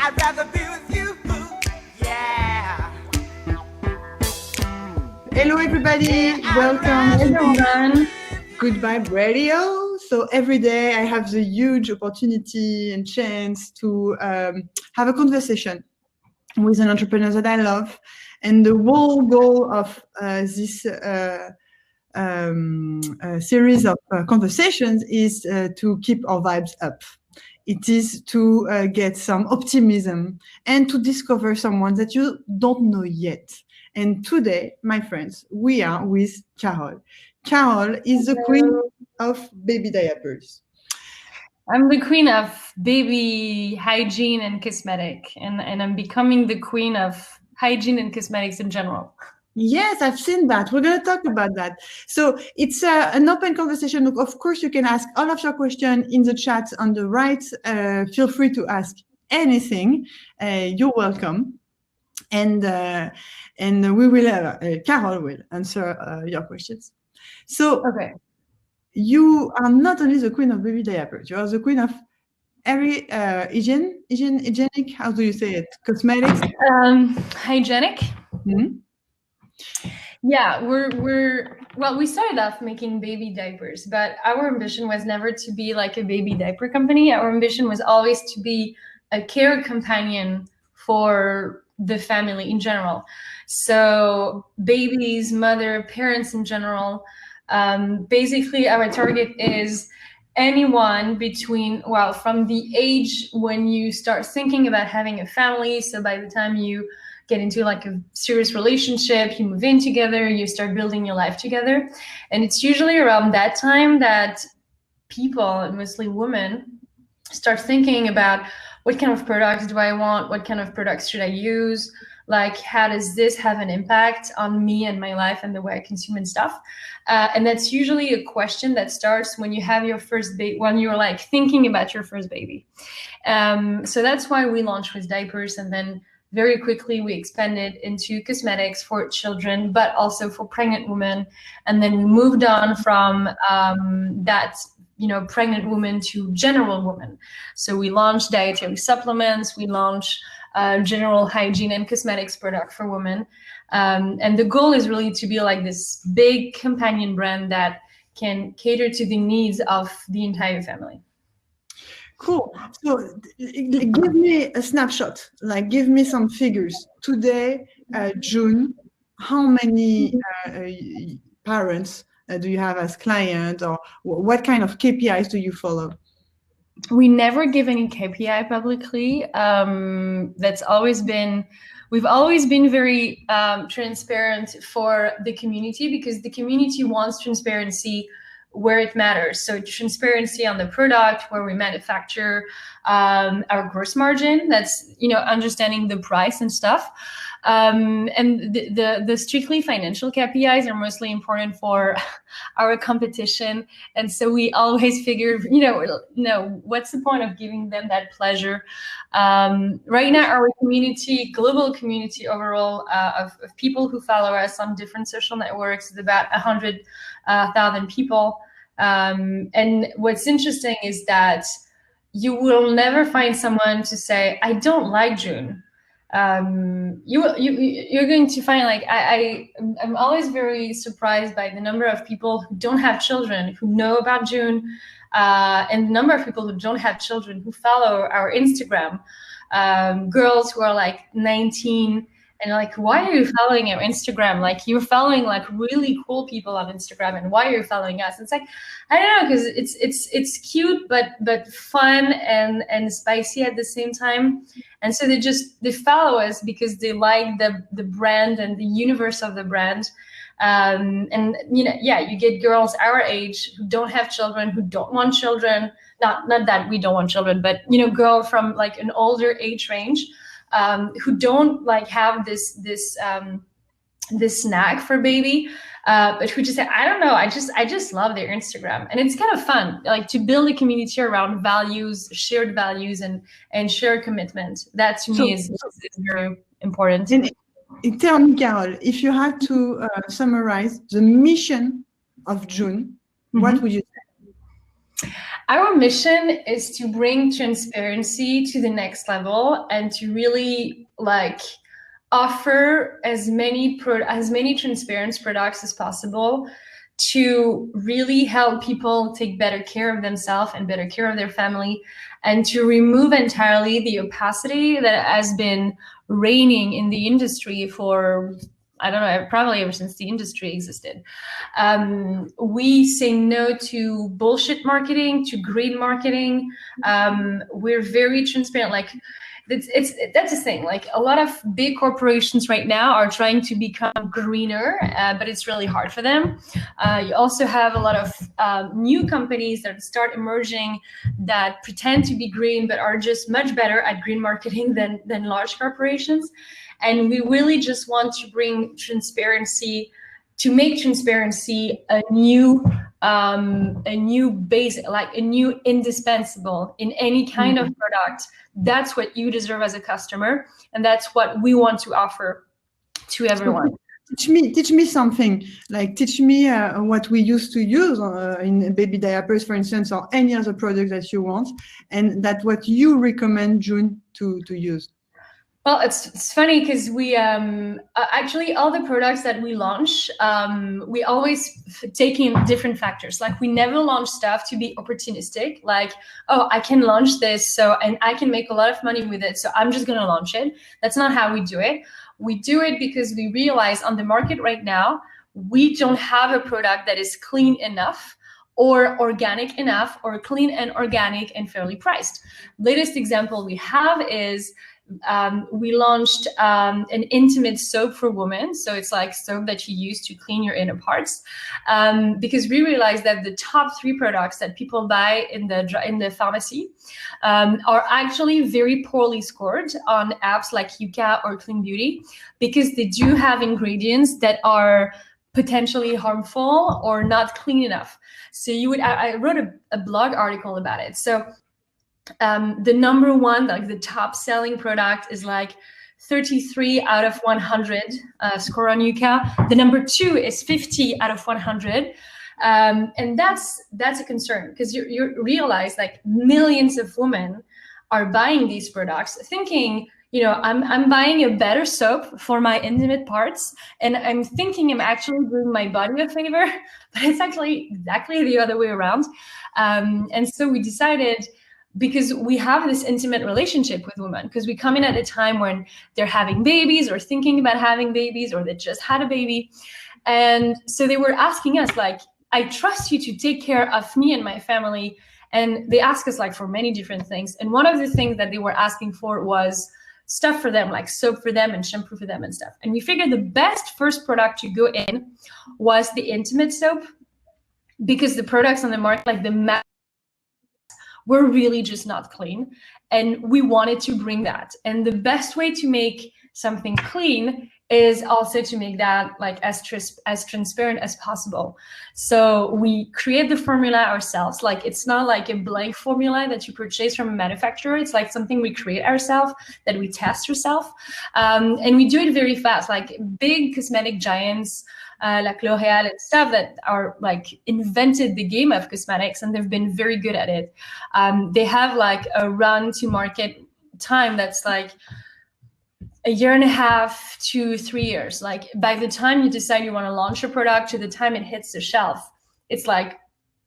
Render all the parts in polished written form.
I'd rather be with you. Yeah. Hello, everybody. Welcome to Goodbye Radio. So every day I have the huge opportunity and chance to have a conversation with an entrepreneur that I love. And the whole goal of this series of conversations is to keep our vibes up. It is to get some optimism and to discover someone that you don't know yet. And today, my friends, we are with Carol. Carol is the queen of baby diapers. I'm the queen of baby hygiene and cosmetic, and I'm becoming the queen of hygiene and cosmetics in general. Yes, I've seen that. We're going to talk about that. So it's an open conversation. Of course, you can ask all of your questions in the chat on the right. Feel free to ask anything. You're welcome. And we will, Carol will answer your questions. So okay. You are not only the queen of baby diapers, you are the queen of every hygienic, how do you say it? Cosmetics? Hygienic. Mm-hmm. Yeah, we started off making baby diapers, but our ambition was never to be like a baby diaper company. Our ambition was always to be a care companion for the family in general. So babies, mother, parents in general. Basically, our target is anyone between, from the age when you start thinking about having a family. So by the time you get into like a serious relationship, you move in together, you start building your life together. And it's usually around that time that people, mostly women, start thinking about what kind of products do I want? What kind of products should I use? Like, how does this have an impact on me and my life and the way I consume and stuff? And that's usually a question that starts when you have your first baby, when you're like thinking about your first baby. So that's why we launched with diapers, and then very quickly we expanded into cosmetics for children, but also for pregnant women. And then we moved on from that, pregnant women to general women. So we launched dietary supplements, we launched general hygiene and cosmetics product for women. And the goal is really to be like this big companion brand that can cater to the needs of the entire family. Cool. So give me a snapshot, like give me some figures. Today, June, how many parents do you have as client, or what kind of KPIs do you follow? We never give any KPI publicly. We've always been very transparent for the community, because the community wants transparency where it matters. So transparency on the product, where we manufacture, our gross margin, that's, understanding the price and stuff. And the strictly financial KPIs are mostly important for our competition. And so we always figure, what's the point of giving them that pleasure? Right now, our community, global community overall, of people who follow us on different social networks is about 100,000 people. And what's interesting is that you will never find someone to say, I don't like JOONE. You're going to find, like, I'm always very surprised by the number of people who don't have children who know about JOONE, and the number of people who don't have children who follow our Instagram. Girls who are like 19 and like, why are you following our Instagram? Like, you're following like really cool people on Instagram, and why are you following us? It's like, I don't know, because it's cute but fun and spicy at the same time. And so they follow us because they like the brand and the universe of the brand. And you get girls our age who don't have children, who don't want children. Not that we don't want children, but girl from like an older age range, who don't like have this knack for baby, but who just say, I don't know, I just love their Instagram. And it's kind of fun, like, to build a community around values, shared values, and shared commitment. That to me is very important. And tell me, Carol, if you had to summarize the mission of JOONE, what would you say? Our mission is to bring transparency to the next level and to really like offer as many transparent products as possible to really help people take better care of themselves and better care of their family, and to remove entirely the opacity that has been reigning in the industry for, I don't know, probably ever since the industry existed. We say no to bullshit marketing, to green marketing. We're very transparent. Like, that's the thing. Like, a lot of big corporations right now are trying to become greener, but it's really hard for them. You also have a lot of new companies that start emerging that pretend to be green, but are just much better at green marketing than large corporations. And we really just want to bring transparency, to make transparency a new base, like a new indispensable in any kind of product. That's what you deserve as a customer, and that's what we want to offer to everyone. Teach me something. Like, teach me what we used to use in baby diapers, for instance, or any other product that you want, and that what you recommend June to use. Well, it's funny because we actually, all the products that we launch, we always take in different factors. Like, we never launch stuff to be opportunistic, like, oh, I can launch this, and I can make a lot of money with it, so I'm just gonna launch it. That's not how we do it. We do it because we realize on the market right now, we don't have a product that is clean enough or organic enough, or clean and organic and fairly priced. Latest example we have is we launched an intimate soap for women. So it's like soap that you use to clean your inner parts, because we realized that the top 3 products that people buy in the pharmacy are actually very poorly scored on apps like Yuka or Clean Beauty, because they do have ingredients that are potentially harmful or not clean enough. So I wrote a blog article about it. So the number one, like the top selling product, is like 33 out of 100 score on Yuka. The number 2 is 50 out of 100. And that's a concern, because you realize like millions of women are buying these products thinking, you know, I'm buying a better soap for my intimate parts, and I'm thinking I'm actually doing my body a favor, but it's actually exactly the other way around. And so we decided, because we have this intimate relationship with women, because we come in at a time when they're having babies or thinking about having babies, or they just had a baby. And so they were asking us, like, I trust you to take care of me and my family. And they asked us like for many different things. And one of the things that they were asking for was stuff for them, like soap for them and shampoo for them and stuff. And we figured the best first product to go in was the intimate soap, because the products on the market, like the were really just not clean, and we wanted to bring that. And the best way to make something clean is also to make that like as transparent as possible. So we create the formula ourselves. Like, it's not like a blank formula that you purchase from a manufacturer. It's like something we create ourselves, that we test ourselves, and we do it very fast. Like, big cosmetic giants like L'Oreal and stuff that are like invented the game of cosmetics, and they've been very good at it. They have like a run to market time that's like 1.5 to 3 years. Like, by the time you decide you want to launch a product to the time it hits the shelf, it's like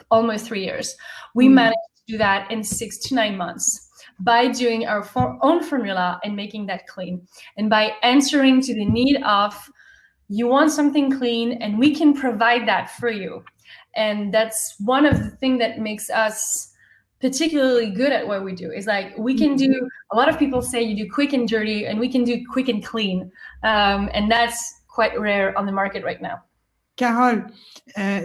almost 3 years. We managed to do that in 6 to 9 months by doing our own formula and making that clean, and by answering to the need of, you want something clean, and we can provide that for you. And that's one of the things that makes us particularly good at what we do, is like, we can do, a lot of people say you do quick and dirty, and we can do quick and clean. And that's quite rare on the market right now. Carole,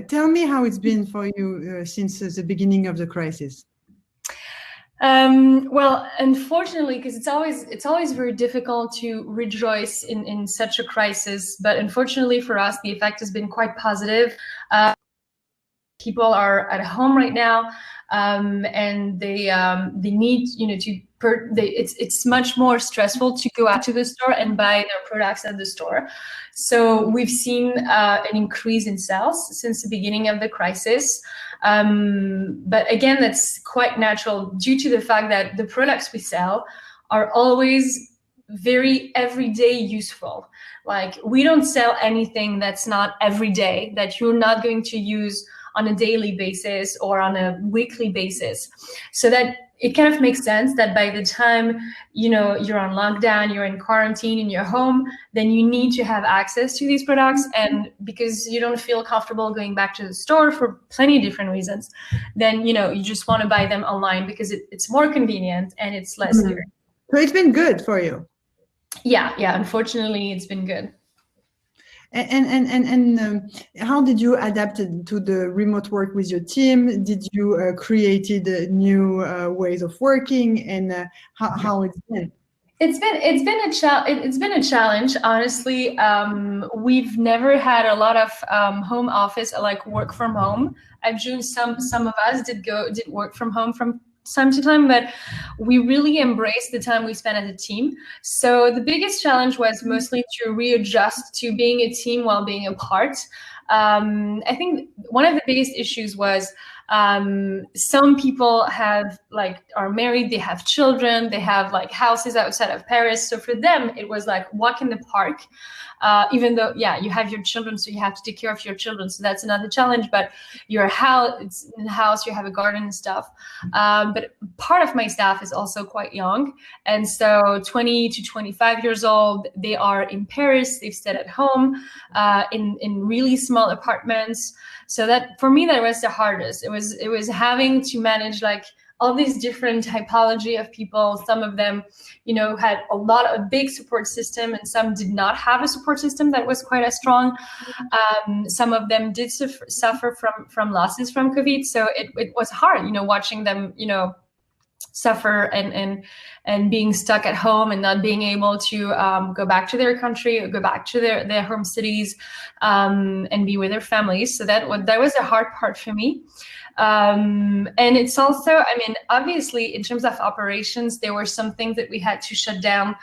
tell me how it's been for you since the beginning of the crisis. Well, unfortunately, because it's always very difficult to rejoice in such a crisis, but unfortunately for us, the effect has been quite positive. People are at home right now, and they need, you know, it's much more stressful to go out to the store and buy their products at the store. So we've seen an increase in sales since the beginning of the crisis. But again, that's quite natural due to the fact that the products we sell are always very everyday useful. Like, we don't sell anything that's not everyday, that you're not going to use on a daily basis or on a weekly basis. So that it kind of makes sense that by the time, you know, you're on lockdown, you're in quarantine in your home, then you need to have access to these products. And because you don't feel comfortable going back to the store for plenty of different reasons, then, you know, you just want to buy them online because it's more convenient and it's less dear. So it's been good for you. Yeah, unfortunately, it's been good. And how did you adapt to the remote work with your team? Did you created new ways of working, and how it's been? It's been a challenge, honestly. We've never had a lot of home office, like work from home. At JOONE, some of us did work from home from time to time, but we really embraced the time we spent as a team. So the biggest challenge was mostly to readjust to being a team while being apart. I think one of the biggest issues was some people are married, they have children, they have like houses outside of Paris. So for them, it was like walk in the park, even though, you have your children, so you have to take care of your children. So that's another challenge, but your house, it's in the house, you have a garden and stuff. But part of my staff is also quite young. And so 20 to 25 years old, they are in Paris, they've stayed at home in really small apartments. So that, for me, that was the hardest. It was having to manage like all these different typology of people. Some of them, you know, had a big support system, and some did not have a support system that was quite as strong. Some of them did suffer from losses from COVID. So it was hard, you know, watching them, you know, suffer and being stuck at home and not being able to go back to their country, or go back to their home cities, and be with their families. So that was a hard part for me. And it's also, I mean, obviously, in terms of operations, there were some things that we had to shut down.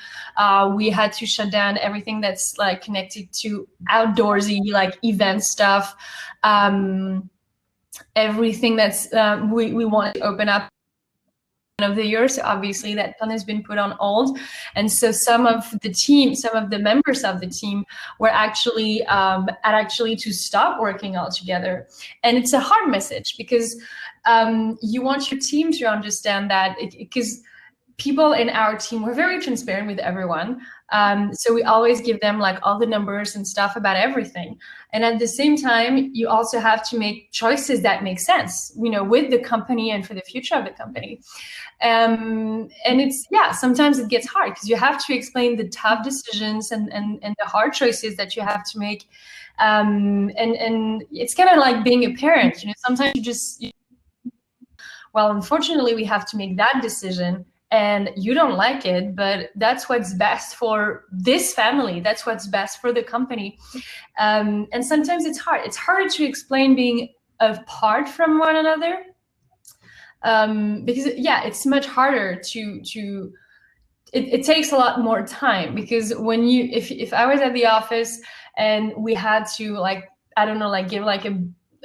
We had to shut down everything that's like connected to outdoorsy, like event stuff. Everything that's we want to open up of the year, so obviously that plan has been put on hold. And so some of the members of the team were actually to stop working altogether. And it's a hard message, because you want your team to understand that, because people in our team were very transparent with everyone. So we always give them like all the numbers and stuff about everything. And at the same time, you also have to make choices that make sense, you know, with the company and for the future of the company. And it's, sometimes it gets hard, because you have to explain the tough decisions and the hard choices that you have to make. And it's kind of like being a parent, you know, sometimes well, unfortunately, we have to make that decision. And you don't like it, but that's what's best for this family. That's what's best for the company. And sometimes it's hard. It's harder to explain being apart from one another, because it's much harder to. It takes a lot more time, because when if I was at the office and we had to give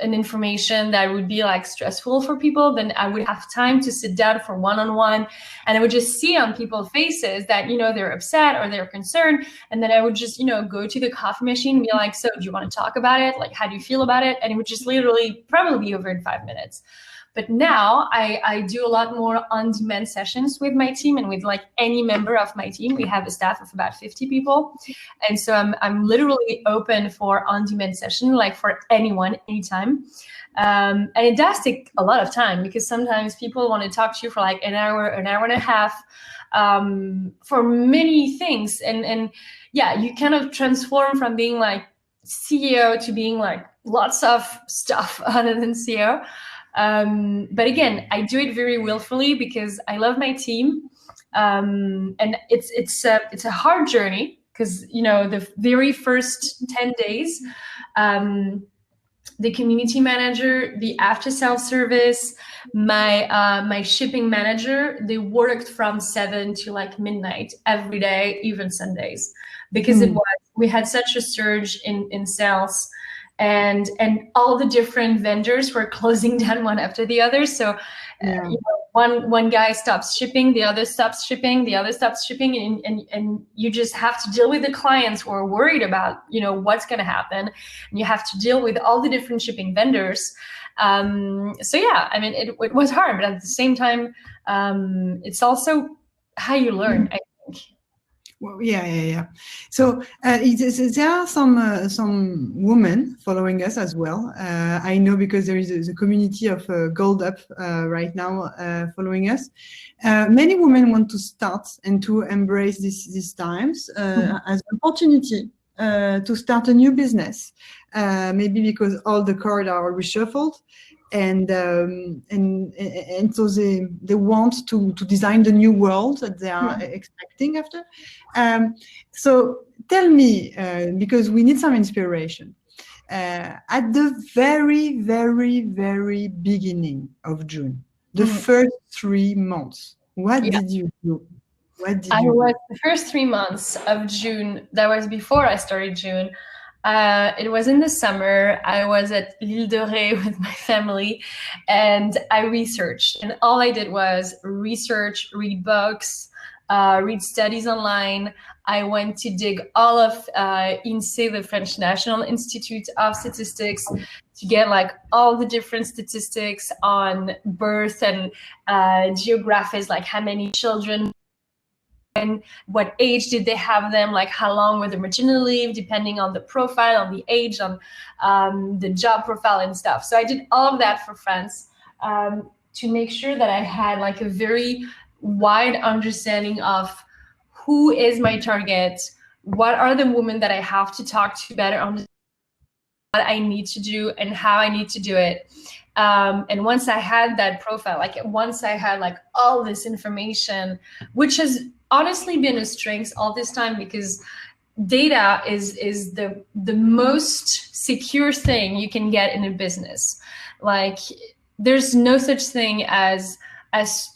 an information that would be like stressful for people, then I would have time to sit down for one-on-one, and I would just see on people's faces that, you know, they're upset or they're concerned. And then I would just, you know, go to the coffee machine and be like, so do you want to talk about it? Like, how do you feel about it? And it would just literally probably be over in 5 minutes. But now I do a lot more on-demand sessions with my team, and with like any member of my team. We have a staff of about 50 people. And so I'm literally open for on-demand session, like for anyone, anytime. And it does take a lot of time, because sometimes people want to talk to you for like an hour and a half, for many things. And you kind of transform from being like CEO to being like lots of stuff other than CEO. But again, I do it very willfully, because I love my team. And it's a hard journey, because, you know, the very first 10 days, the community manager, the after sales service, my shipping manager, they worked from 7 to like midnight every day, even Sundays, because we had such a surge in sales, and all the different vendors were closing down one after the other. So one guy stops shipping, the other stops shipping, the other stops shipping, and you just have to deal with the clients who are worried about what's going to happen, and you have to deal with all the different shipping vendors. So yeah, I mean, it was hard, but at the same time, it's also how you learn, I think. Well, yeah. So there are some women following us as well. I know because there is a community of Gold Up right now following us. Many women want to start and to embrace these times as an opportunity to start a new business. Maybe because all the cards are reshuffled. And so they want to design the new world that they are expecting after. So tell me, because we need some inspiration. At the very, very, very beginning of June, the first 3 months, what did you do? The first 3 months of June, that was before I started June. It was in the summer. I was at l'Île de Ré with my family, and I researched. And all I did was research, read books, read studies online. I went to dig all of INSEE, the French National Institute of Statistics, to get like all the different statistics on birth and geographies, like how many children, and what age did they have them, like how long were the maternity leave, depending on the profile, on the age, on the job profile and stuff. So I did all of that for France to make sure that I had like a very wide understanding of who is my target, what are the women that I have to talk to better understand what I need to do and how I need to do it. And once I had that profile, once I had like all this information, which has honestly been a strength all this time, because data is the most secure thing you can get in a business. Like there's no such thing as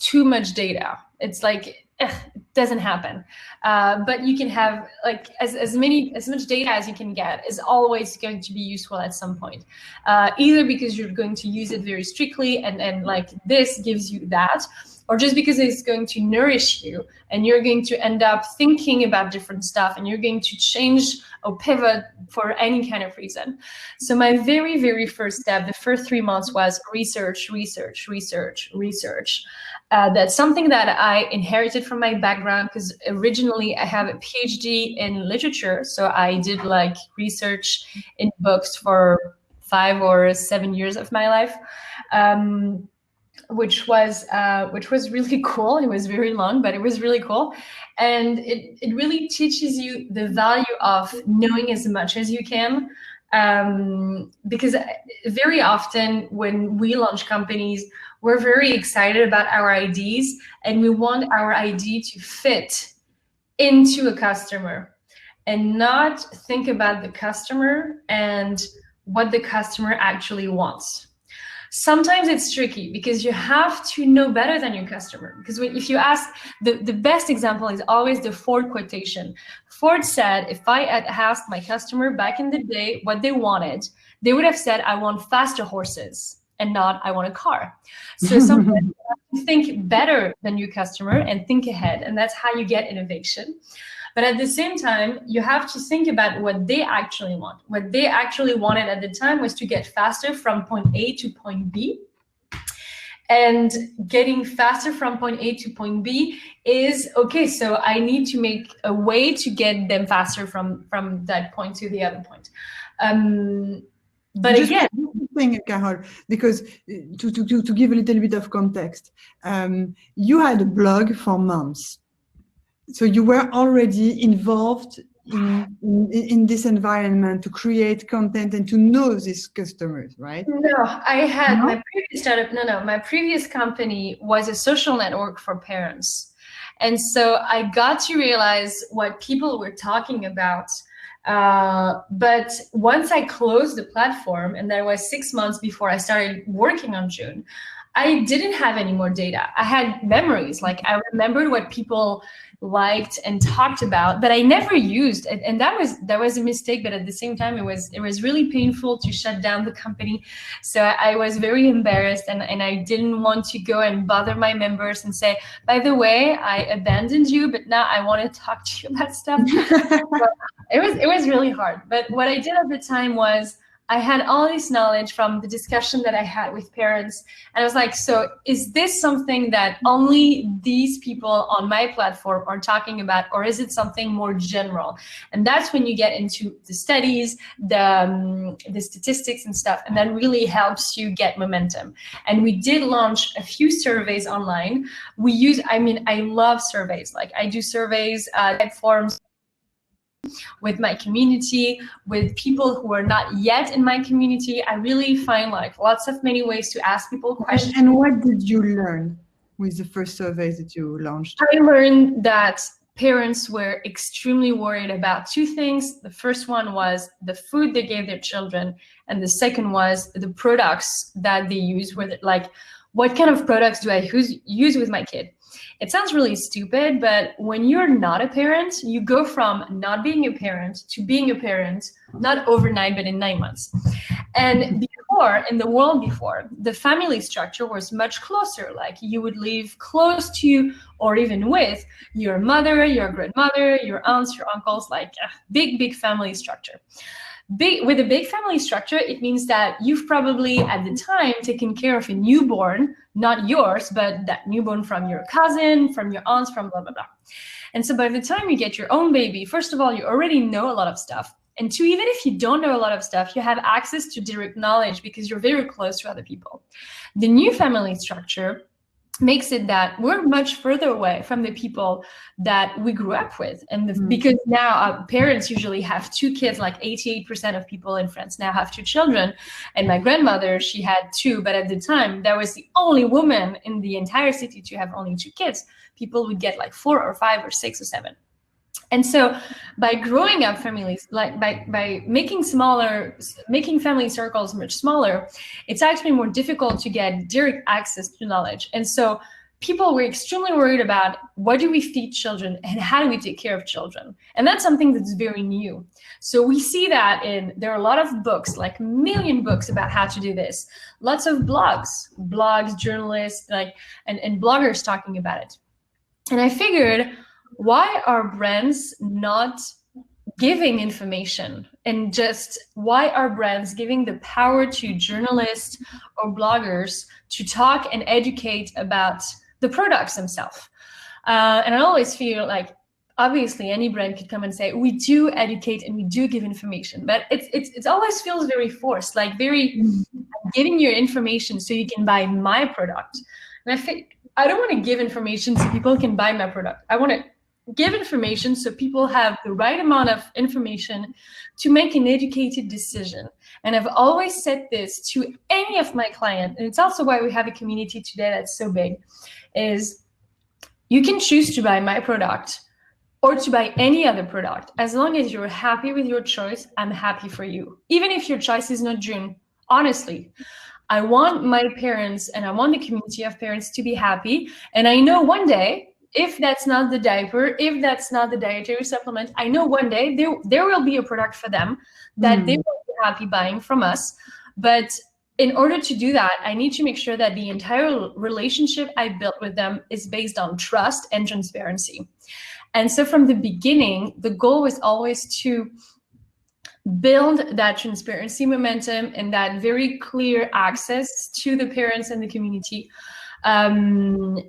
too much data. It's like it doesn't happen. But you can have like as much data as you can get is always going to be useful at some point. Either because you're going to use it very strictly and like this gives you that, or just because it's going to nourish you and you're going to end up thinking about different stuff and you're going to change or pivot for any kind of reason. So my very, very first step, the first 3 months, was research. That's something that I inherited from my background, because originally I have a PhD in literature. So I did like research in books for 5 or 7 years of my life. Which was really cool. It was very long, but it was really cool. And it really teaches you the value of knowing as much as you can. Because very often when we launch companies, we're very excited about our ideas and we want our idea to fit into a customer and not think about the customer and what the customer actually wants. Sometimes it's tricky because you have to know better than your customer. Because if you ask, the best example is always the Ford quotation. Ford said, if I had asked my customer back in the day what they wanted, they would have said, I want faster horses, and not I want a car. So sometimes you have to think better than your customer and think ahead. And that's how you get innovation. But at the same time, you have to think about what they actually want. What they actually wanted at the time was to get faster from point A to point B. And getting faster from point A to point B is, okay, so I need to make a way to get them faster from that point to the other point. But just again, thing, Carol, because to give a little bit of context, you had a blog for months. So you were already involved in this environment to create content and to know these customers, right? No, I had my previous startup. No, my previous company was a social network for parents. And so I got to realize what people were talking about But once I closed the platform, and that was 6 months before I started working on JOONE, I didn't have any more data. I had memories, like I remembered what people liked and talked about, but I never used it. And that was a mistake, but at the same time, it was really painful to shut down the company. So I was very embarrassed, and I didn't want to go and bother my members and say, by the way, I abandoned you, but now I want to talk to you about stuff. So it was really hard. But what I did at the time was I had all this knowledge from the discussion that I had with parents. And I was like, so is this something that only these people on my platform are talking about, or is it something more general? And that's when you get into the studies, the statistics and stuff, and that really helps you get momentum. And we did launch a few surveys online. I love surveys. Like I do surveys, type forms, with my community, with people who are not yet in my community. I really find like lots of many ways to ask people questions. And what did you learn with the first surveys that you launched? I learned that parents were extremely worried about two things. The first one was the food they gave their children, and the second was the products that they use, like what kind of products do I use with my kid? It sounds really stupid, but when you're not a parent, you go from not being a parent to being a parent, not overnight, but in 9 months. And before, in the world before, the family structure was much closer. Like you would live close to, or even with, your mother, your grandmother, your aunts, your uncles, like a big family structure. With a big family structure, it means that you've probably at the time taken care of a newborn, not yours, but that newborn from your cousin, from your aunts, from blah, blah, blah. And so by the time you get your own baby, first of all, you already know a lot of stuff. And two, even if you don't know a lot of stuff, you have access to direct knowledge because you're very close to other people. The new family structure makes it that we're much further away from the people that we grew up with. And because now parents usually have 2 kids, like 88% of people in France now have 2 children. And my grandmother, she had 2, but at the time, that was the only woman in the entire city to have only 2 kids. People would get like 4 or 5 or 6 or 7. And so by growing up families, like by making family circles much smaller, it's actually more difficult to get direct access to knowledge. And so people were extremely worried about what do we feed children and how do we take care of children? And that's something that's very new. So we see that there are a lot of books, like 1 million books about how to do this. Lots of blogs, journalists, and bloggers talking about it. And I figured, why are brands not giving information? And just why are brands giving the power to journalists or bloggers to talk and educate about the products themselves? And I always feel like, obviously, any brand could come and say, we do educate and we do give information, but it always feels very forced, like very giving your information so you can buy my product. And I think I don't want to give information so people can buy my product. I want to give information so people have the right amount of information to make an educated decision. And I've always said this to any of my clients, and it's also why we have a community today that's so big, is you can choose to buy my product or to buy any other product. As long as you're happy with your choice, I'm happy for you. Even if your choice is not JOONE, honestly, I want my parents and I want the community of parents to be happy. And I know one day, if that's not the diaper, if that's not the dietary supplement, I know one day there will be a product for them that they will be happy buying from us. But in order to do that, I need to make sure that the entire relationship I built with them is based on trust and transparency. And so from the beginning, the goal was always to build that transparency momentum and that very clear access to the parents and the community. And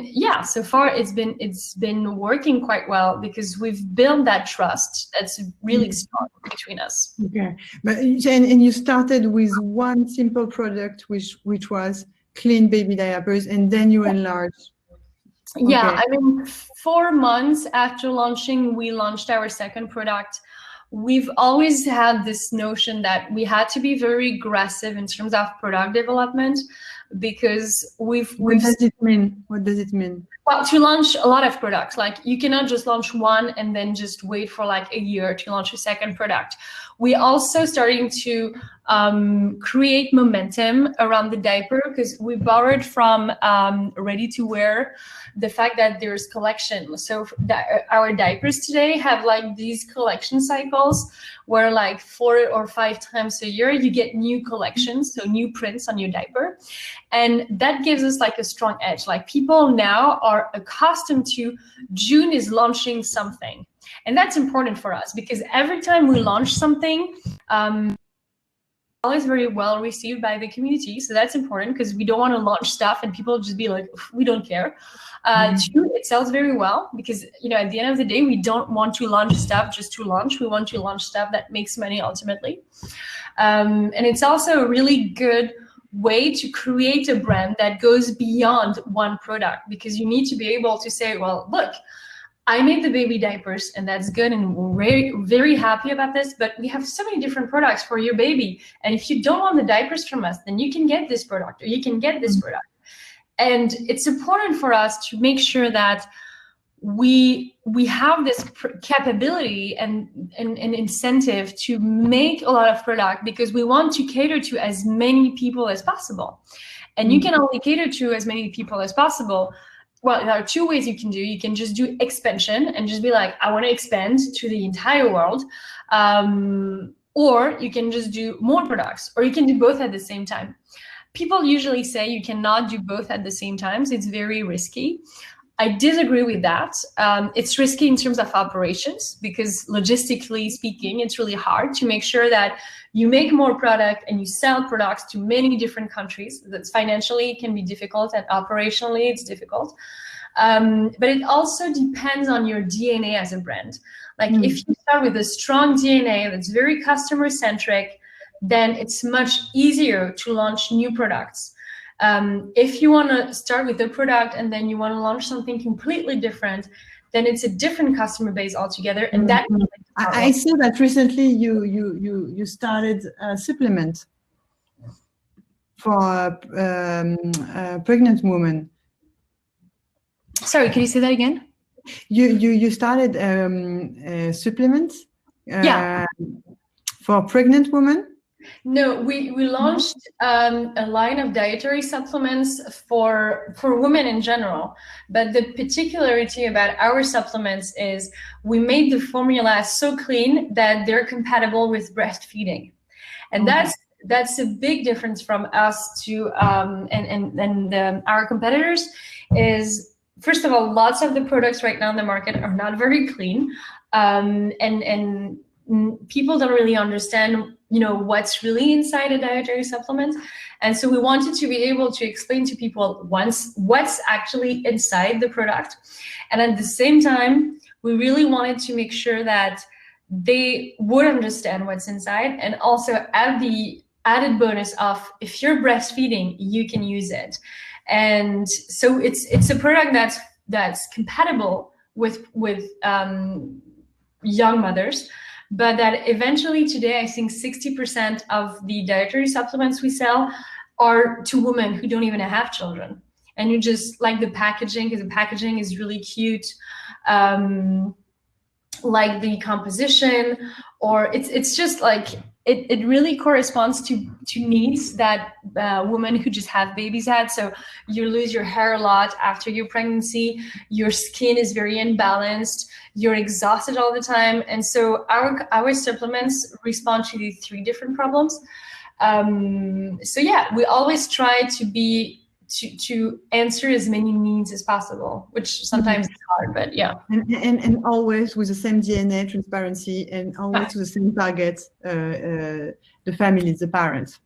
yeah, so far it's been working quite well because we've built that trust that's really strong between us. Okay, but and you started with one simple product, which was clean baby diapers, and then you enlarged. Yeah, Okay. I mean, 4 months after launching, we launched our second product, we've always had this notion that we had to be very aggressive in terms of product development, because we've What does it mean? What does it mean? well, to launch a lot of products, like you cannot just launch one and then just wait for like a year to launch a second product. We also starting to create momentum around the diaper, because we borrowed from ready to wear the fact that there's collection. So our diapers today have like these collection cycles where like 4 or 5 times a year you get new collections, so new prints on your diaper. And that gives us like a strong edge. Like people now are accustomed to JOONE is launching something. And that's important for us, because every time we launch something, always very well received by the community. So that's important, because we don't want to launch stuff and people just be like, we don't care. Two, it sells very well, because at the end of the day, we don't want to launch stuff just to launch. We want to launch stuff that makes money ultimately. And it's also a really good way to create a brand that goes beyond one product, because you need to be able to say, well, look, I made the baby diapers and that's good, and we're very, very happy about this, but we have so many different products for your baby. And if you don't want the diapers from us, then you can get this product, or you can get this product. And it's important for us to make sure that we have this capability and incentive to make a lot of product, because we want to cater to as many people as possible. And you can only cater to as many people as possible. Well, there are 2 ways you can do. You can just do expansion and just be like, I want to expand to the entire world. Or you can just do more products, or you can do both at the same time. People usually say you cannot do both at the same time. So it's very risky. I disagree with that. It's risky in terms of operations, because logistically speaking, it's really hard to make sure that you make more product and you sell products to many different countries. That's financially can be difficult, and operationally it's difficult. But it also depends on your DNA as a brand. Like if you start with a strong DNA that's very customer centric, then it's much easier to launch new products. If you want to start with a product and then you want to launch something completely different, then it's a different customer base altogether. And that I saw that recently you started a supplement for pregnant women. Sorry, can you say that again? You started supplements for pregnant women? No, we launched a line of dietary supplements for women in general. But the particularity about our supplements is we made the formula so clean that they're compatible with breastfeeding. And that's a big difference from us to our competitors. Is first of all, lots of the products right now in the market are not very clean, and people don't really understand what's really inside a dietary supplement. And so we wanted to be able to explain to people what's actually inside the product. And at the same time, we really wanted to make sure that they would understand what's inside, and also add the added bonus of, if you're breastfeeding, you can use it. And so it's a product that's compatible with young mothers. But that eventually today, I think 60% of the dietary supplements we sell are to women who don't even have children. And you just like the packaging, because the packaging is really cute, like the composition, or it's just like, it really corresponds to needs that women who just have babies had. So you lose your hair a lot after your pregnancy, your skin is very imbalanced, you're exhausted all the time. And so our supplements respond to these 3 different problems. So yeah, we always try to answer as many needs as possible, which sometimes is hard, but yeah. And always with the same DNA, transparency, and always to the same target, the families, the parents.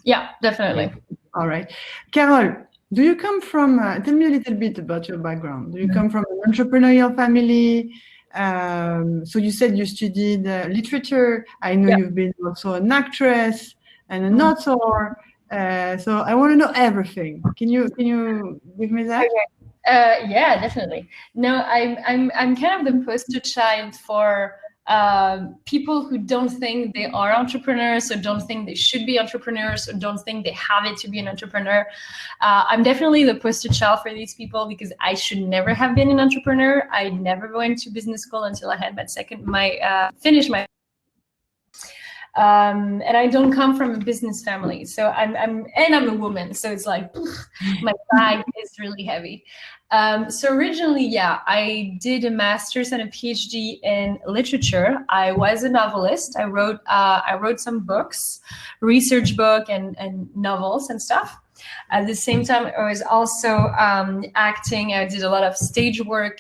Yeah, definitely. All right. Carol, do you come from, tell me a little bit about your background. Do you come from an entrepreneurial family? So you said you studied literature. I know you've been also an actress and an author. So I want to know everything. Can you give me that? Okay. Yeah, definitely. No, I'm kind of the poster child for people who don't think they are entrepreneurs, or don't think they should be entrepreneurs, or don't think they have it to be an entrepreneur. I'm definitely the poster child for these people, because I should never have been an entrepreneur. I never went to business school until I had finished my. And I don't come from a business family, so I'm a woman, so it's like my bag is really heavy. So originally, yeah, I did a master's and a PhD in literature. I was a novelist. I wrote some books, research book and novels and stuff. At the same time, I was also acting. I did a lot of stage work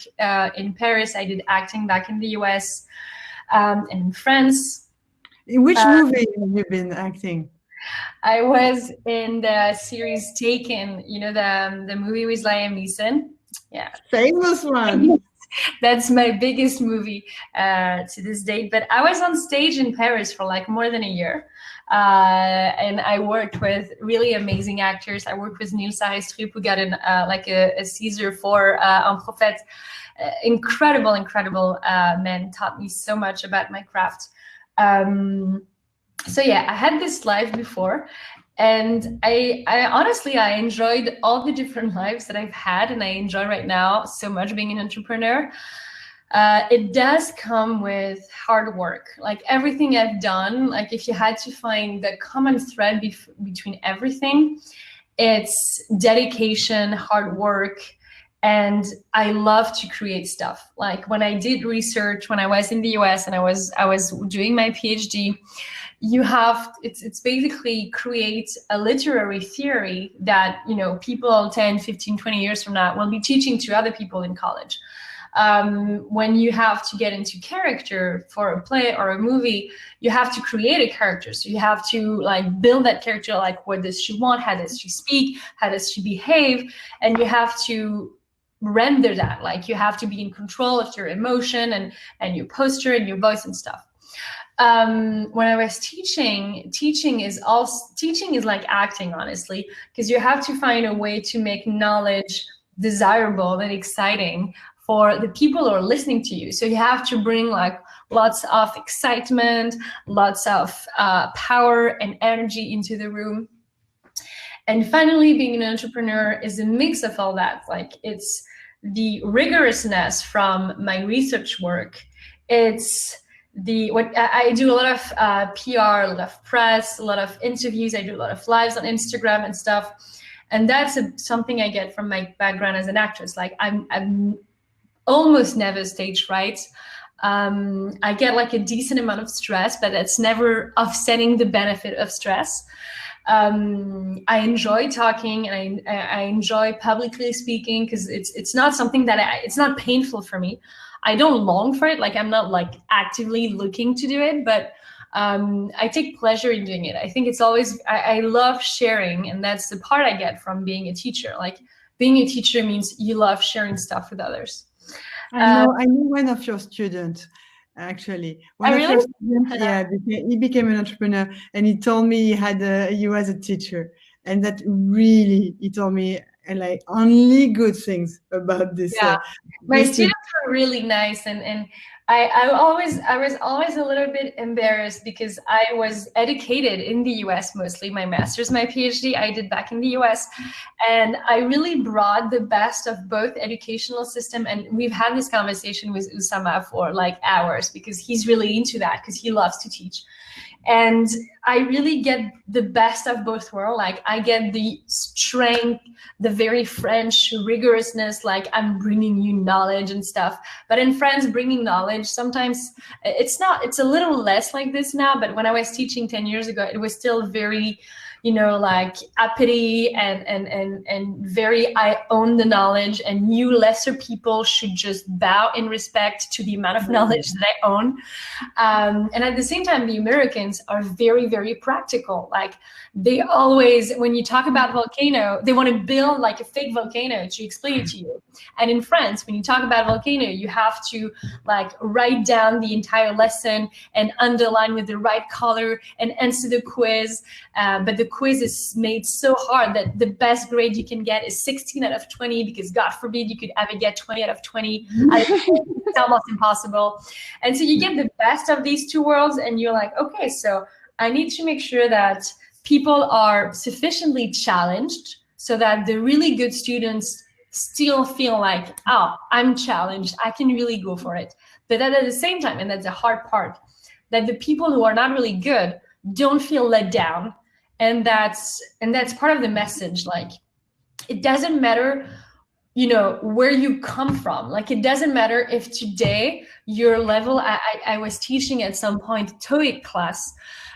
in Paris. I did acting back in the US and in France. In which movie have you been acting? I was in the series Taken, you know, the movie with Liam Neeson. Yeah. Famous one. That's my biggest movie to this date. But I was on stage in Paris for like more than a year. And I worked with really amazing actors. I worked with Niels Aristrup, who got a Caesar for Un Prophète. Incredible man, taught me so much about my craft. So yeah, I had this life before, and I honestly enjoyed all the different lives that I've had, and I enjoy right now so much being an entrepreneur. It does come with hard work. Like everything I've done, like if you had to find the common thread between everything, it's dedication, hard work. And I love to create stuff. Like when I did research, when I was in the US and I was doing my PhD, it's basically create a literary theory that, you know, people 10, 15, 20 years from now will be teaching to other people in college. When you have to get into character for a play or a movie, you have to create a character. So you have to like build that character, like what does she want? How does she speak? How does she behave? And you have to render that, like you have to be in control of your emotion and your posture and your voice and stuff. When I was teaching is like acting, honestly, because you have to find a way to make knowledge desirable and exciting for the people who are listening to you. So you have to bring like lots of excitement, lots of power and energy into the room. And finally, being an entrepreneur is a mix of all that. Like it's the rigorousness from my research work. It's what I do a lot of PR, a lot of press, a lot of interviews. I do a lot of lives on Instagram and stuff. And that's something I get from my background as an actress. Like I'm almost never stage fright. I get like a decent amount of stress, but that's never offsetting the benefit of stress. I enjoy talking, and I enjoy publicly speaking, because it's not something that it's not painful for me. I don't long for it. Like I'm not like actively looking to do it, but I take pleasure in doing it. I think it's always, I love sharing, and that's the part I get from being a teacher. Like being a teacher means you love sharing stuff with others. I know one of your students, actually. One of your students, yeah, he became an entrepreneur, and he told me he was a teacher, and that really, he told me like only good things about this. Yeah, my students were really nice, and I was always a little bit embarrassed, because I was educated in the US mostly. My master's, my PhD, I did back in the US, and I really brought the best of both educational system. And we've had this conversation with Usama for like hours, because he's really into that, because he loves to teach. And I really get the best of both worlds. Like I get the strength, the very French rigorousness, like I'm bringing you knowledge and stuff. But in France, bringing knowledge, sometimes it's a little less like this now. But when I was teaching 10 years ago, it was still very, you know, like uppity and very, I own the knowledge, and you lesser people should just bow in respect to the amount of knowledge that I own. And at the same time, the Americans are very, very practical. Like they always, when you talk about volcano, they want to build like a fake volcano to explain it to you. And in France, when you talk about volcano, you have to like write down the entire lesson and underline with the right color and answer the quiz. But the quiz is made so hard that the best grade you can get is 16 out of 20, because God forbid you could ever get 20 out of 20. It's almost impossible. And so you get the best of these two worlds, and you're like, okay, so I need to make sure that people are sufficiently challenged so that the really good students still feel like, oh, I'm challenged, I can really go for it. But then at the same time, and that's the hard part, that the people who are not really good don't feel let down. And that's part of the message. Like, it doesn't matter, you know, where you come from. Like, it doesn't matter if today your level, I was teaching at some point TOEIC class.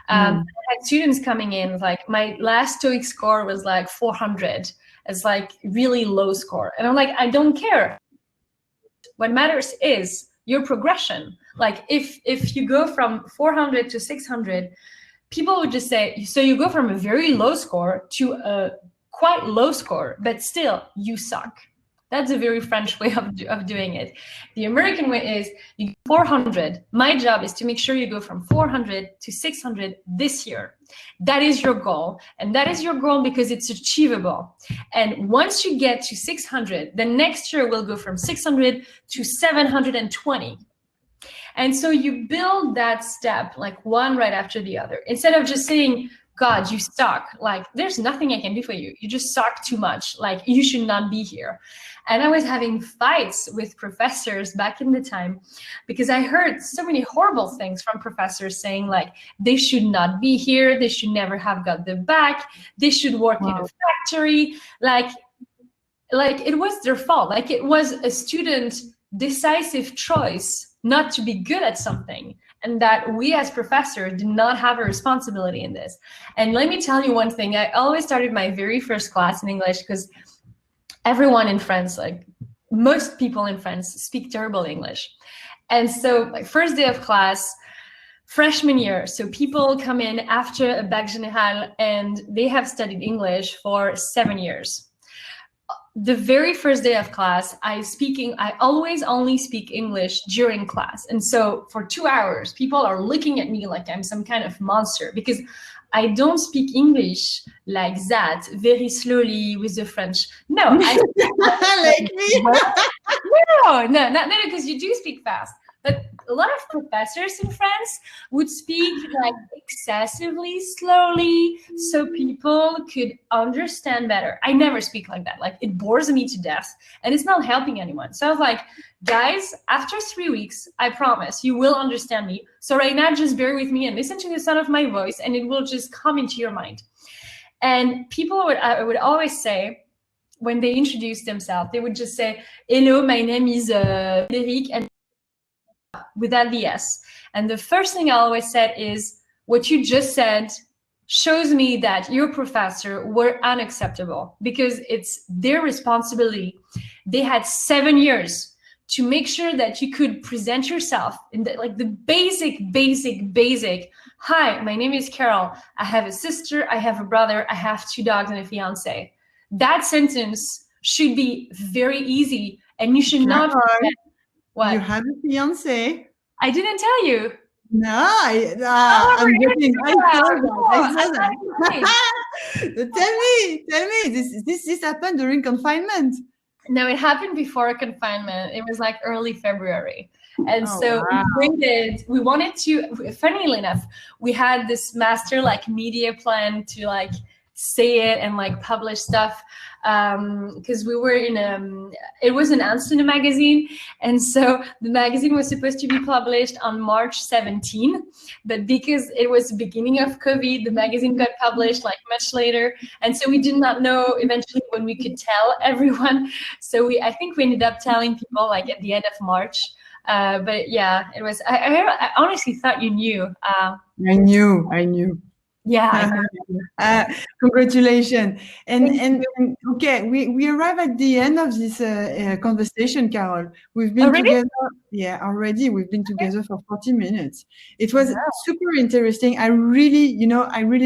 I had students coming in, like, my last TOEIC score was like 400. It's like really low score. And I'm like, I don't care. What matters is your progression. Like, if you go from 400 to 600, people would just say, so you go from a very low score to a quite low score, but still you suck. That's a very French way of doing it. The American way is you go 400. My job is to make sure you go from 400 to 600 this year. That is your goal. And that is your goal because it's achievable. And once you get to 600, then next year we'll go from 600 to 720. And so you build that step, like one right after the other, instead of just saying, God, you suck. Like, there's nothing I can do for you. You just suck too much. Like, you should not be here. And I was having fights with professors back in the time because I heard so many horrible things from professors saying, like, they should not be here. They should never have got the back. They should work in a factory. Like it was their fault. Like, it was a student decisive choice not to be good at something, and that we as professors did not have a responsibility in this. And let me tell you one thing. I always started my very first class in English because everyone in France, like most people in France, speak terrible English. And so my first day of class, freshman year, so people come in after a bac général and they have studied English for 7 years. The very first day of class, I always only speak English during class. And so for 2 hours, people are looking at me like I'm some kind of monster because I don't speak English like that, very slowly with the French. No, I like me. no, because you do speak fast. But a lot of professors in France would speak like excessively slowly so people could understand better. I never speak like that. Like, it bores me to death and it's not helping anyone. So I was like, guys, after 3 weeks, I promise you will understand me. So right now, just bear with me and listen to the sound of my voice and it will just come into your mind. And people would always say, when they introduce themselves, they would just say, hello, my name is Frédéric, and without the S. And the first thing I always said is, what you just said shows me that your professor were unacceptable because it's their responsibility. They had 7 years to make sure that you could present yourself in the basic. Hi, my name is Carol. I have a sister, I have a brother, I have 2 dogs and a fiance. That sentence should be very easy, and you should not forget. What? You have a fiance? I didn't tell you. No, I'm joking. I saw that. Tell me. This happened during confinement. No, it happened before confinement. It was like early February. And wow. we wanted to, funnily enough, we had this master like media plan to like say it and like publish stuff because we were in it was announced in a magazine, and so the magazine was supposed to be published on March 17, but because it was the beginning of COVID, the magazine got published like much later, and so we did not know eventually when we could tell everyone. So I think we ended up telling people like at the end of March. But yeah, it was. I honestly thought you knew. I knew. Yeah. Congratulations. And okay, we arrive at the end of this conversation, Carol. We've been together. Yeah, already we've been together for 40 minutes. It was super interesting. I really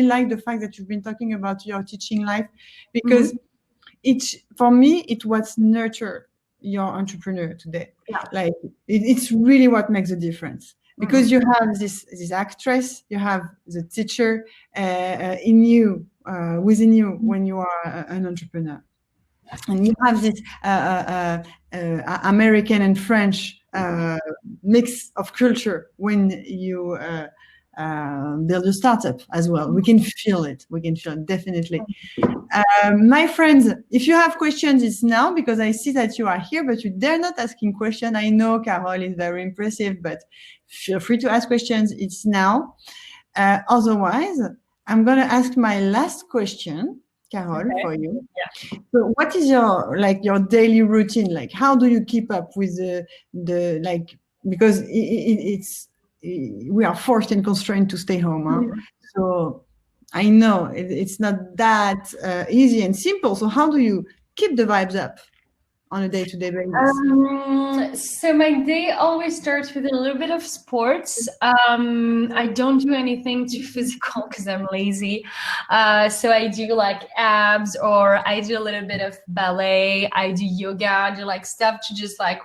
like the fact that you've been talking about your teaching life, because for me, it was nurture your entrepreneur today. Yeah. Like it's really what makes a difference. Because you have this actress, you have the teacher in you, within you when you are an entrepreneur. And you have this American and French mix of culture when you build a startup as well. We can feel it. We can feel it, definitely. My friends, if you have questions, it's now, because I see that you are here, but you dare not asking questions. I know Carol is very impressive, but feel free to ask questions. It's now. Otherwise, I'm going to ask my last question, Carol, for you. Yeah. So what is your daily routine? Like, how do you keep up with the like, because we are forced and constrained to stay home. Huh? Mm-hmm. So I know it's not that easy and simple. So how do you keep the vibes up on a day-to-day basis? So my day always starts with a little bit of sports. I don't do anything too physical because I'm lazy. So I do like abs, or I do a little bit of ballet. I do yoga. I do like stuff to just like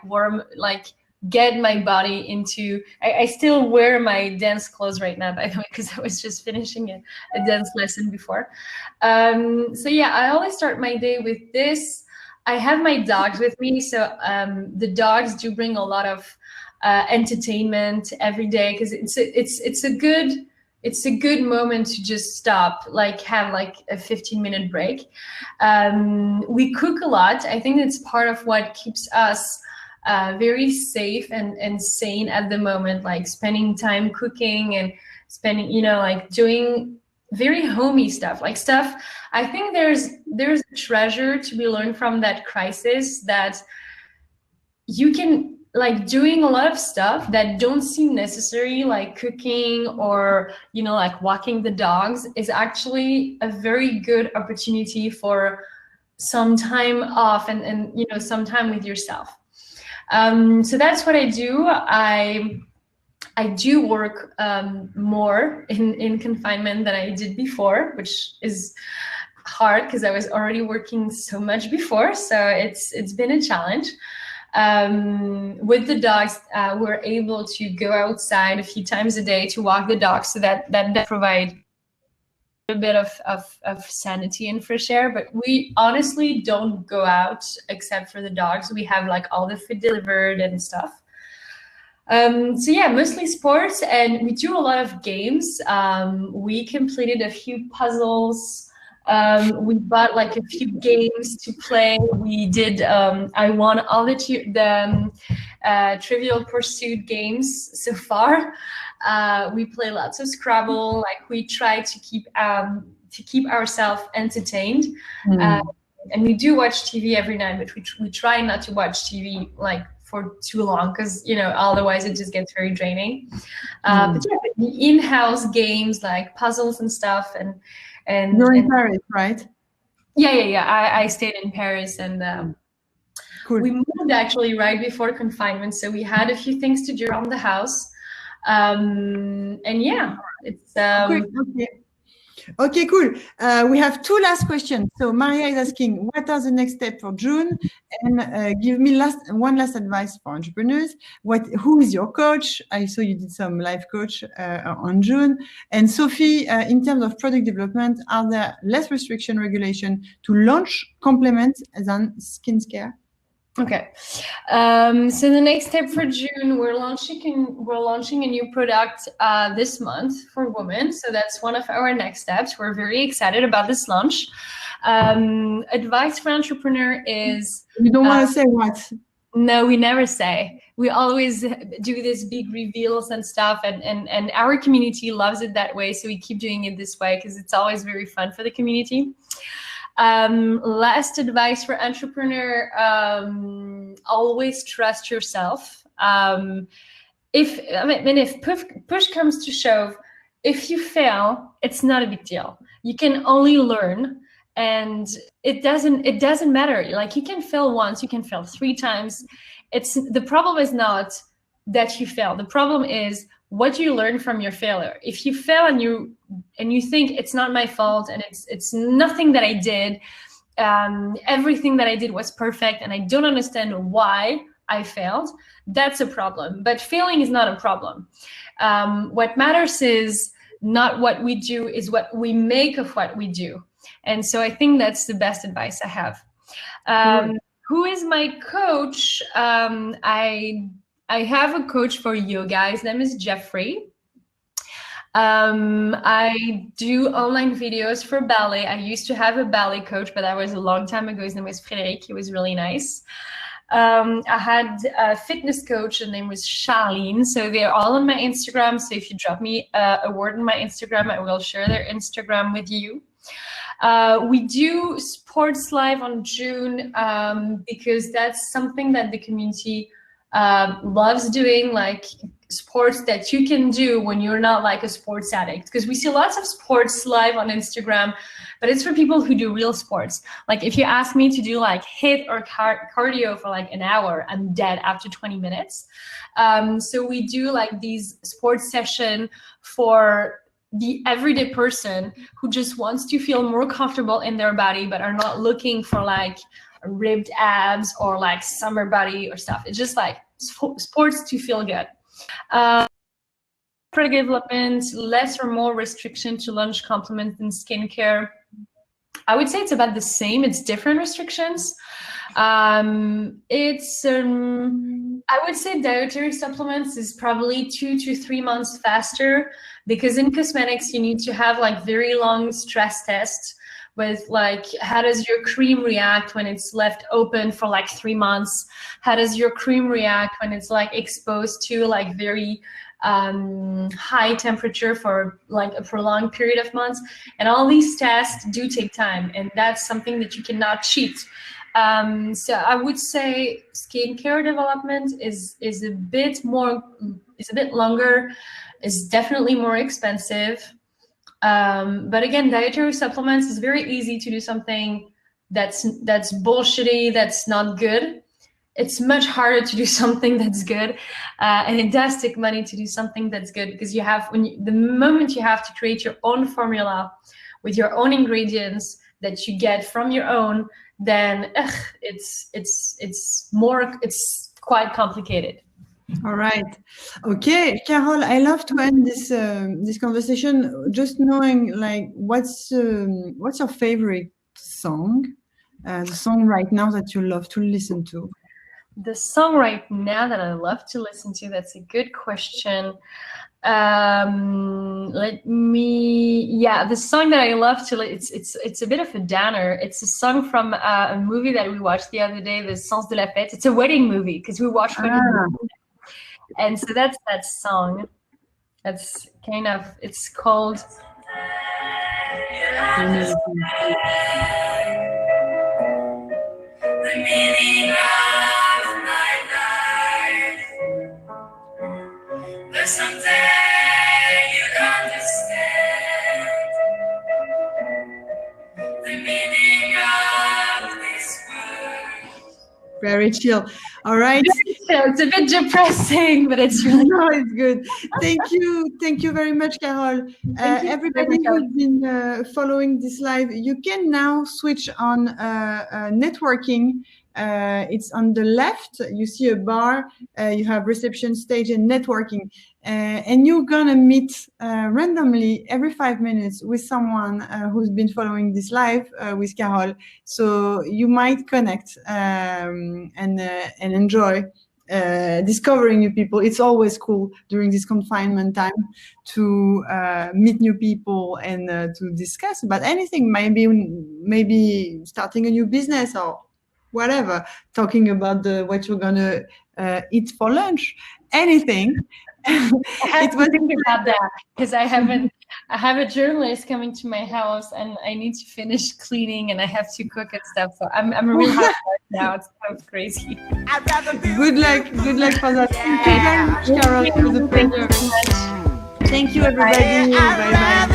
get my body into. I still wear my dance clothes right now, by the way, because I was just finishing a dance lesson before. So yeah, I always start my day with this. I have my dogs with me, so the dogs do bring a lot of entertainment every day, because it's a good moment to just stop, like have like a 15-minute break. We cook a lot. I think it's part of what keeps us very safe and sane at the moment, like spending time cooking and spending, like doing very homey stuff, like stuff. I think there's a treasure to be learned from that crisis, that you can, like, doing a lot of stuff that don't seem necessary, like cooking or, like walking the dogs, is actually a very good opportunity for some time off and some time with yourself. So that's what I do. I do work more in confinement than I did before, which is hard because I was already working so much before. So it's been a challenge. With the dogs, we're able to go outside a few times a day to walk the dogs, so that provide a bit of sanity and fresh air. But we honestly don't go out except for the dogs. We have like all the food delivered and stuff. So yeah, mostly sports, and we do a lot of games. We completed a few puzzles. We bought like a few games to play. We did. I won all the Trivial Pursuit games so far. We play lots of Scrabble. Like, we try to keep ourselves entertained. And we do watch TV every night, but we try not to watch TV like for too long, because otherwise it just gets very draining. But yeah, the in-house games like puzzles and stuff, and you're in Paris, right? Yeah. I stayed in Paris, and cool. We moved actually right before confinement, so we had a few things to do around the house. And yeah, it's Okay, cool. We have two last questions. So Maria is asking, what are the next steps for JOONE? And give me one last advice for entrepreneurs. Who is your coach? I saw you did some life coach on JOONE. And Sophie, in terms of product development, are there less restriction regulation to launch complements than skincare? Okay, so the next step for JOONE, we're launching a new product this month for women. So that's one of our next steps. We're very excited about this launch. Advice for entrepreneur is, you don't want to say what? No, we never say. We always do these big reveals and stuff, and our community loves it that way. So we keep doing it this way because it's always very fun for the community. Last advice for entrepreneur, always trust yourself. If push comes to shove, if you fail, it's not a big deal. You can only learn, and it doesn't matter. Like, you can fail once, you can fail 3 times. The problem is not that you fail. The problem is what you learn from your failure. If you fail and you think it's not my fault and it's nothing that I did, everything that I did was perfect and I don't understand why I failed, that's a problem. But failing is not a problem. What matters is not what we do, is what we make of what we do. And so I think that's the best advice I have. Who is my coach? I have a coach for yoga. His name is Jeffrey. I do online videos for ballet. I used to have a ballet coach, but that was a long time ago. His name was Frédéric. He was really nice. I had a fitness coach. Her name was Charlene. So they're all on my Instagram. So if you drop me a word on my Instagram, I will share their Instagram with you. We do sports live on JOONE because that's something that the community loves doing, like sports that you can do when you're not like a sports addict. Because we see lots of sports live on Instagram, but it's for people who do real sports. Like if you ask me to do like HIIT or cardio for like an hour, I'm dead after 20 minutes. So we do like these sports session for the everyday person who just wants to feel more comfortable in their body, but are not looking for like ribbed abs or like summer body or stuff. It's just like sports to feel good. Product development, less or more restriction to lunch complements and skincare. I would say it's about the same. It's different restrictions. I would say dietary supplements is probably 2 to 3 months faster, because in cosmetics, you need to have like very long stress tests with like, how does your cream react when it's left open for like 3 months? How does your cream react when it's like exposed to like very high temperature for like a prolonged period of months? And all these tests do take time, and that's something that you cannot cheat. So I would say skincare development is a bit longer, is definitely more expensive. But again, dietary supplements is very easy to do something that's bullshitty, that's not good. It's much harder to do something that's good, and it does take money to do something that's good, because you have the moment you have to create your own formula with your own ingredients that you get from your own, then it's quite complicated. All right. Okay, Carol, I love to end this conversation just knowing like what's your favorite song, the song right now that you love to listen to. The song right now that I love to listen to, that's a good question. The song that I love to, it's a bit of a downer. It's a song from a movie that we watched the other day, The Sens de la Fête. It's a wedding movie, because we watched wedding movie. And so that's that song. That's kind of, it's called The meaning of my life. But someday you'd understand the meaning of this world. Very chill. All right. It's a bit depressing, but it's really No, it's good. Thank you very much, Carol. Everybody who's been following this live, you can now switch on networking. It's on the left. You see a bar. You have reception, stage, and networking. And you're gonna meet randomly every 5 minutes with someone who's been following this live with Carol. So you might connect and enjoy discovering new people. It's always cool during this confinement time to meet new people and to discuss about anything. Maybe starting a new business or whatever. Talking about what you're gonna eat for lunch. Anything. I have to think about that, because I have a journalist coming to my house and I need to finish cleaning and I have to cook and stuff. So I'm really hard right now. It's kind of crazy. Good luck for that. Thank you very much, Carol. It was a pleasure. Thank you very much. Thank you, everybody. Bye bye.